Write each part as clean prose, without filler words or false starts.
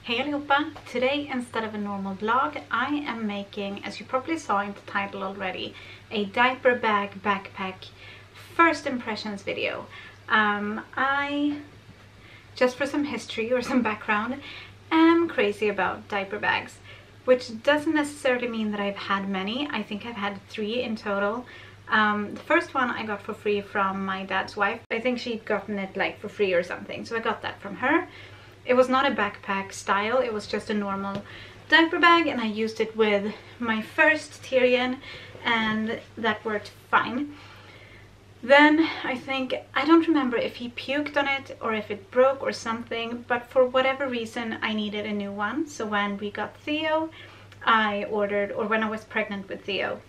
Hey allihopa! Today, instead of a normal vlog, I am making, as you probably saw in the title already, a diaper bag backpack first impressions video. Just for some history or some background, am crazy about diaper bags, which doesn't necessarily mean that I've had many. I think I've had 3 in total. The first one I got for free from my dad's wife. I think she'd gotten it like for free or something, so I got that from her. It was not a backpack style, it was just a normal diaper bag, and I used it with my first Tyrion and that worked fine. Then I don't remember if he puked on it or if it broke or something, but for whatever reason I needed a new one. So when we got Theo, when I was pregnant with Theo,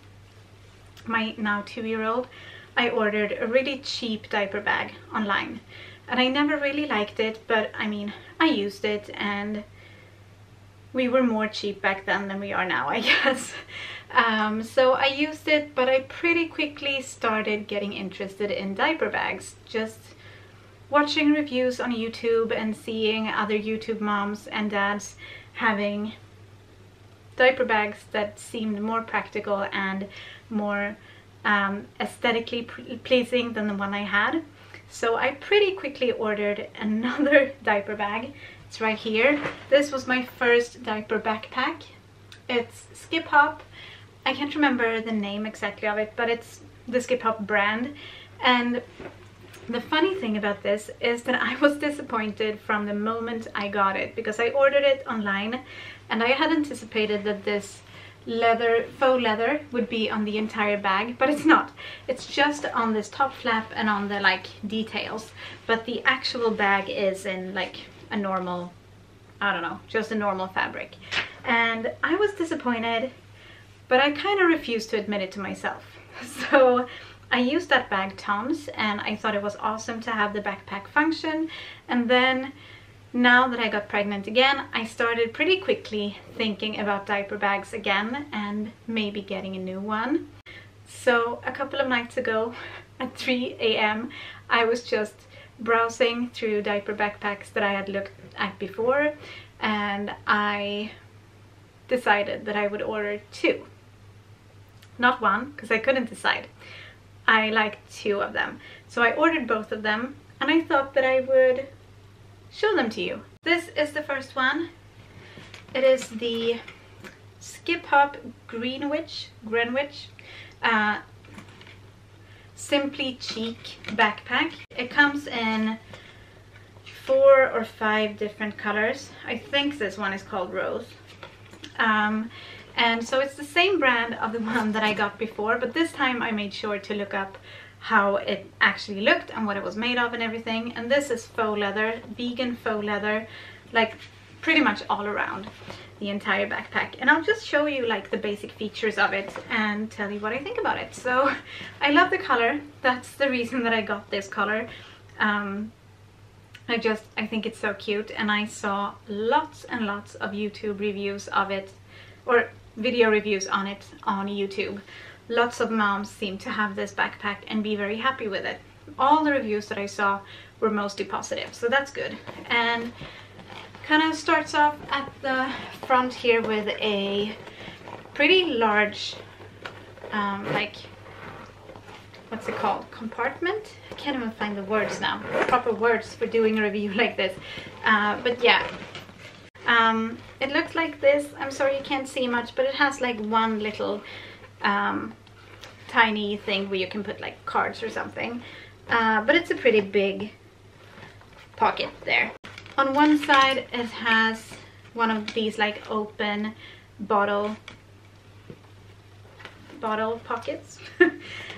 my now 2-year-old, I ordered a really cheap diaper bag online. And I never really liked it, but I mean, I used it and we were more cheap back then than we are now, I guess. So I used it, but I pretty quickly started getting interested in diaper bags. Just watching reviews on YouTube and seeing other YouTube moms and dads having diaper bags that seemed more practical and more aesthetically pleasing than the one I had. So I pretty quickly ordered another diaper bag. It's right here. This was my first diaper backpack. It's Skip Hop. I can't remember the name exactly of it, but it's the Skip Hop brand. And the funny thing about this is that I was disappointed from the moment I got it, because I ordered it online and I had anticipated that this faux leather would be on the entire bag, but it's not. It's just on this top flap and on the like details, but the actual bag is in like a normal, I don't know, just a normal fabric. And I was disappointed, but I kind of refused to admit it to myself. So I used that bag tons and I thought it was awesome to have the backpack function. And then now that I got pregnant again, I started pretty quickly thinking about diaper bags again and maybe getting a new one. So a couple of nights ago at 3 AM, I was just browsing through diaper backpacks that I had looked at before, and I decided that I would order 2. Not 1, because I couldn't decide. I liked 2 of them. So I ordered both of them and I thought that I would show them to you. This is the first one. It is the Skip Hop Greenwich Simply Cheek backpack. It comes in 4 or 5 different colors. I think this one is called Rose. And so it's the same brand of the one that I got before, but this time I made sure to look up how it actually looked and what it was made of and everything. And this is faux leather, vegan faux leather, like pretty much all around the entire backpack. And I'll just show you like the basic features of it and tell you what I think about it. So I love the color. That's the reason that I got this color. I think it's so cute, and I saw lots and lots of YouTube reviews of it, or video reviews on it on YouTube. Lots of moms seem to have this backpack and be very happy with it. All the reviews that I saw were mostly positive, so that's good. And kind of starts off at the front here with a pretty large, like, what's it called? Compartment? I can't even find the words now. Proper words for doing a review like this. But yeah. It looks like this. I'm sorry you can't see much, but it has like one little tiny thing where you can put like cards or something, but it's a pretty big pocket there. On one side it has one of these like open bottle pockets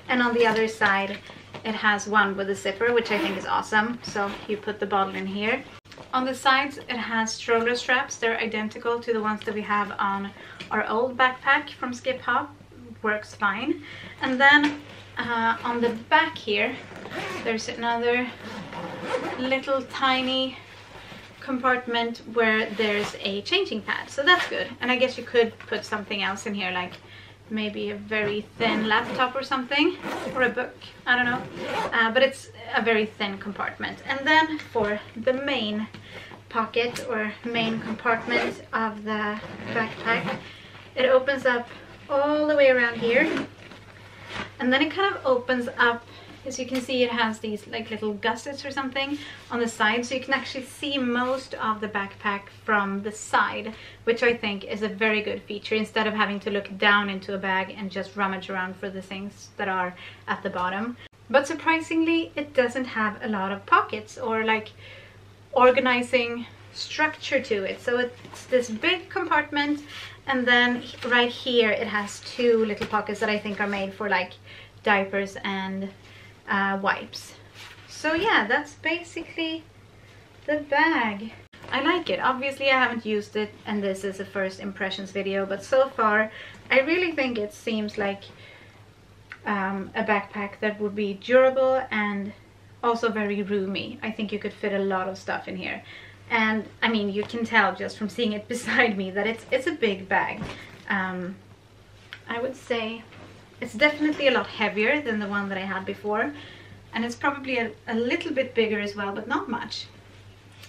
and on the other side it has one with a zipper, which I think is awesome. So you put the bottle in here. On the sides it has stroller straps. They're identical to the ones that we have on our old backpack from Skip Hop. Works fine. And then on the back here there's another little tiny compartment where there's a changing pad, so that's good. And I guess you could put something else in here, like maybe a very thin laptop or something, or a book, I don't know, but it's a very thin compartment. And then for the main pocket or main compartment of the backpack. It opens up all the way around here, and then it kind of opens up. As you can see, it has these like little gussets or something on the side, so you can actually see most of the backpack from the side, which I think is a very good feature, instead of having to look down into a bag and just rummage around for the things that are at the bottom. But surprisingly, it doesn't have a lot of pockets or like organizing structure to it. So it's this big compartment, and then right here it has two little pockets that I think are made for like diapers and wipes. So yeah, that's basically the bag. I like it. Obviously I haven't used it, and this is a first impressions video, but so far I really think it seems like a backpack that would be durable and also very roomy. I think you could fit a lot of stuff in here, and I mean, you can tell just from seeing it beside me that it's a big bag. I would say it's definitely a lot heavier than the one that I had before, and it's probably a little bit bigger as well, but not much.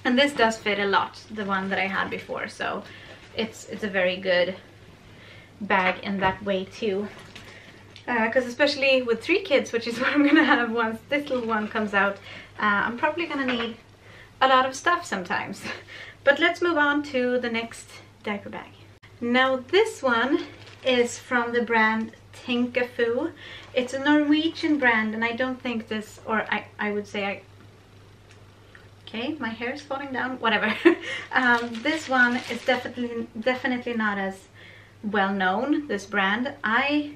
And this does fit a lot, the one that I had before, so it's a very good bag in that way too. Because especially with 3 kids, which is what I'm gonna have once this little one comes out, I'm probably gonna need a lot of stuff sometimes. But let's move on to the next diaper bag. Now this one is from the brand Tinkafu. It's a Norwegian brand, and I don't think this, or I would say okay, my hair is falling down, whatever. This one is definitely not as well known, this brand. I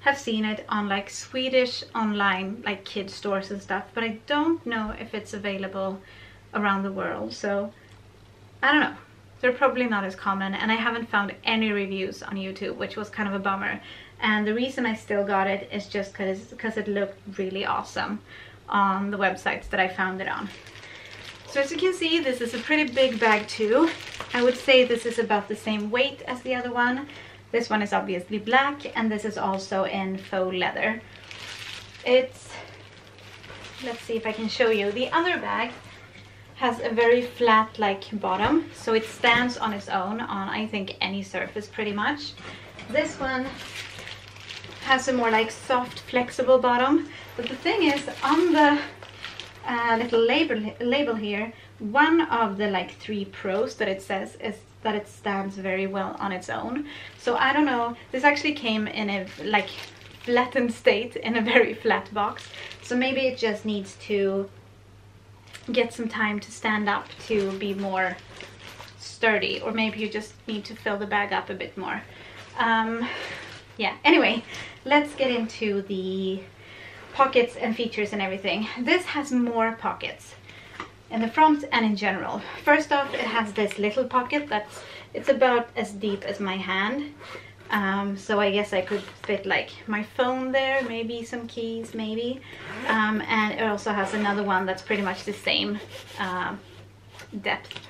have seen it on like Swedish online like kid stores and stuff, but I don't know if it's available around the world, so I don't know. They're probably not as common, and I haven't found any reviews on YouTube, which was kind of a bummer. And the reason I still got it is just because it looked really awesome on the websites that I found it on. So as you can see, this is a pretty big bag too. I would say this is about the same weight as the other one. This one is obviously black, and this is also in faux leather. It's, let's see if I can show you. The other bag has a very flat like bottom, so it stands on its own on I think any surface pretty much. This one has a more like soft flexible bottom, but the thing is, on the little label here, one of the like 3 pros that it says is that it stands very well on its own. So I don't know, this actually came in a like flattened state in a very flat box, so maybe it just needs to get some time to stand up to be more sturdy, or maybe you just need to fill the bag up a bit more. Yeah, anyway, let's get into the pockets and features and everything. This has more pockets in the front and in general. First off, it has this little pocket it's about as deep as my hand. So I guess I could fit like my phone there, maybe some keys, maybe. And it also has another one that's pretty much the same depth.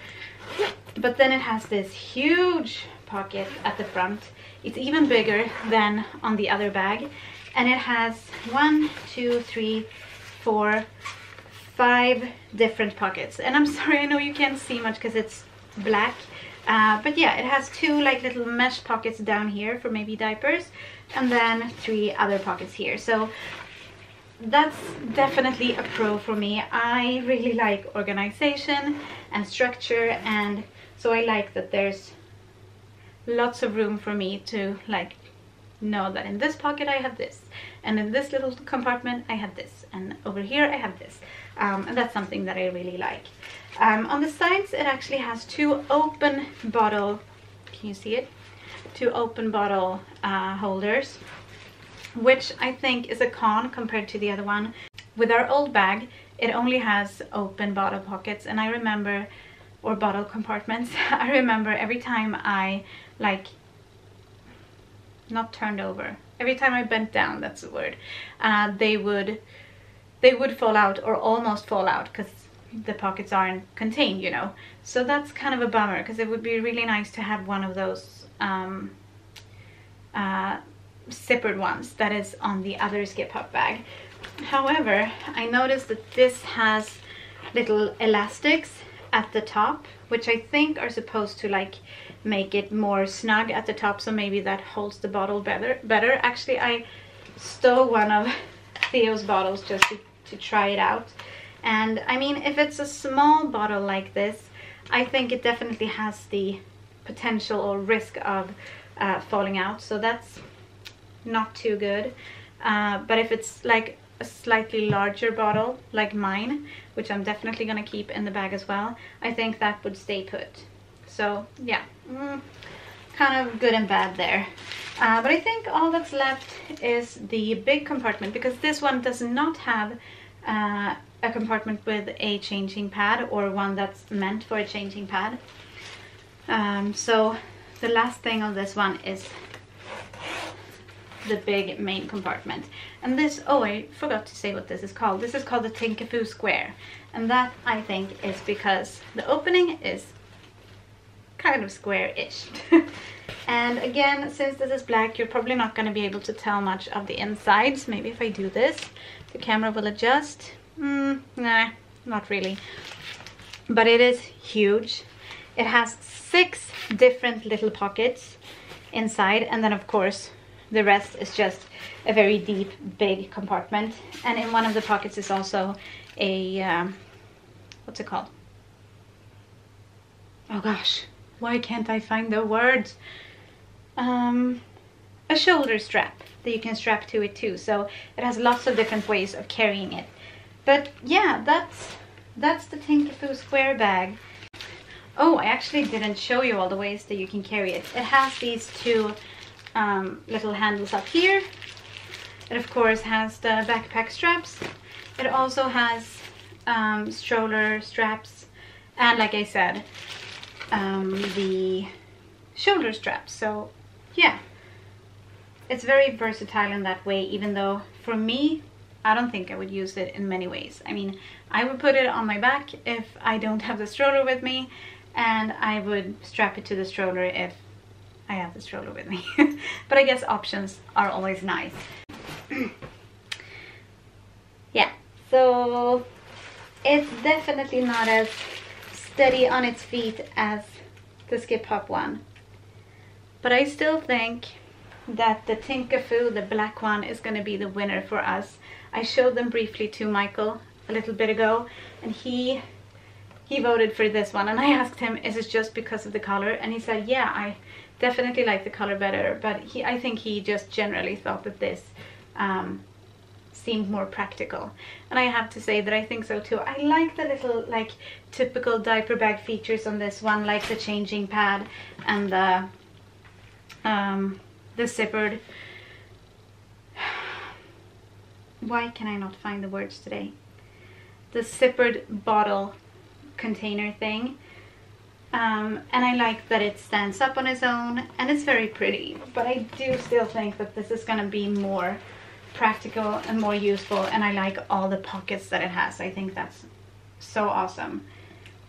But then it has this huge pocket at the front. It's even bigger than on the other bag. And it has 1, 2, 3, 4, 5 different pockets. And I'm sorry, I know you can't see much because it's black. But yeah, it has 2 like little mesh pockets down here for maybe diapers, and then 3 other pockets here. So that's definitely a pro for me. I really like organization and structure, and so I like that there's lots of room for me to like know that in this pocket I have this, and in this little compartment I have this, and over here I have this. And that's something that I really like. On the sides it actually has 2 open bottle, can you see it? 2 open bottle holders, which I think is a con compared to the other one. With our old bag, it only has open bottle pockets, and I remember, or bottle compartments, I remember every time I like, not turned over, every time I bent down, that's the word, they would fall out or almost fall out because the pockets aren't contained, you know. So that's kind of a bummer, because it would be really nice to have one of those zippered ones that is on the other Skip Up bag. However, I noticed that this has little elastics at the top, which I think are supposed to like make it more snug at the top, so maybe that holds the bottle better. Actually, I stole one of Theo's bottles just to try it out, and I mean, if it's a small bottle like this, I think it definitely has the potential or risk of falling out, so that's not too good. But if it's like a slightly larger bottle like mine, which I'm definitely gonna keep in the bag as well, I think that would stay put. So yeah, kind of good and bad there. But I think all that's left is the big compartment, because this one does not have a compartment with a changing pad, or one that's meant for a changing pad. So the last thing on this one is the big main compartment. And this, oh, I forgot to say what this is called. This is called the Tinkafu square, and that I think is because the opening is kind of square-ish. And again, since this is black, you're probably not going to be able to tell much of the insides. Maybe if I do this, the camera will adjust. Nah, not really. But it is huge. It has 6 different little pockets inside, and then of course the rest is just a very deep, big compartment. And in one of the pockets is also a what's it called? Oh gosh, why can't I find the words? A shoulder strap that you can strap to it too. So it has lots of different ways of carrying it. But yeah, that's the Tinkafu square bag. Oh, I actually didn't show you all the ways that you can carry it. It has these 2 little handles up here. It of course has the backpack straps. It also has stroller straps, and like I said, the shoulder straps. So yeah, it's very versatile in that way, even though for me, I don't think I would use it in many ways. I mean, I would put it on my back if I don't have the stroller with me, and I would strap it to the stroller if I have the stroller with me. But I guess options are always nice. Yeah, so it's definitely not as steady on its feet as the Skip Hop one. But I still think that the Tinkafu, the black one, is going to be the winner for us. I showed them briefly to Michael a little bit ago, and he voted for this one, and I asked him, is it just because of the color? And he said, yeah, I definitely like the color better, but I think he just generally thought that this seemed more practical. And I have to say that I think so too. I like the little like typical diaper bag features on this one, like the changing pad and the zippered, why can I not find the words today? The zippered bottle container thing. And I like that it stands up on its own, and it's very pretty, but I do still think that this is going to be more practical and more useful, and I like all the pockets that it has. I think that's so awesome.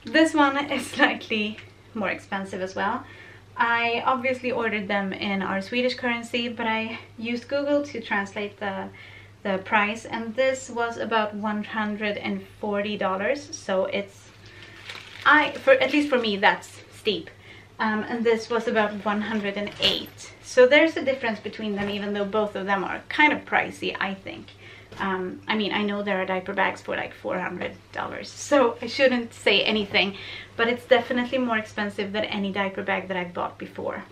This one is slightly more expensive as well. I obviously ordered them in our Swedish currency, but I used Google to translate the price, and this was about $140, so it's at least for me, that's steep. And this was about 108. So there's a difference between them, even though both of them are kind of pricey, I think. I mean, I know there are diaper bags for like $400, so I shouldn't say anything, but it's definitely more expensive than any diaper bag that I've bought before.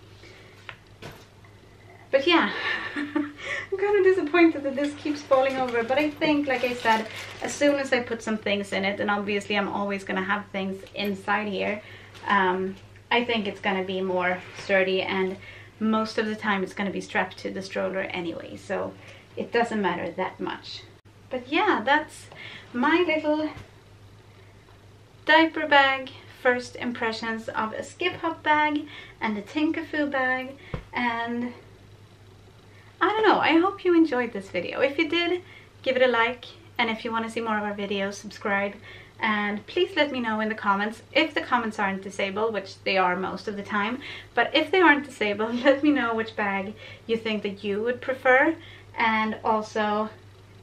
But yeah, I'm kind of disappointed that this keeps falling over, but I think, like I said, as soon as I put some things in it, and obviously I'm always going to have things inside here, I think it's going to be more sturdy, and most of the time it's going to be strapped to the stroller anyway, so it doesn't matter that much. But yeah, that's my little diaper bag first impressions of a Skip Hop bag and a Tinkafu bag, and I don't know, I hope you enjoyed this video. If you did, give it a like, and if you want to see more of our videos, subscribe. And please let me know in the comments, if the comments aren't disabled, which they are most of the time, but if they aren't disabled, let me know which bag you think that you would prefer, and also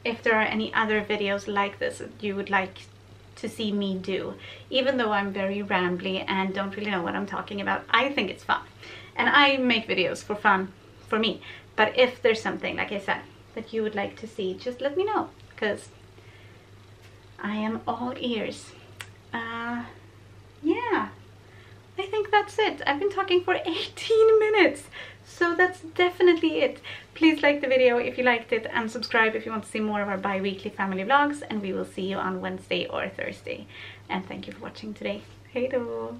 if there are any other videos like this that you would like to see me do. Even though I'm very rambly and don't really know what I'm talking about, I think it's fun. And I make videos for fun, for me. But if there's something, like I said, that you would like to see, just let me know, because I am all ears. Yeah, I think that's it. I've been talking for 18 minutes, so that's definitely it. Please like the video if you liked it, and subscribe if you want to see more of our bi-weekly family vlogs, and we will see you on Wednesday or Thursday. And thank you for watching today. Hej då!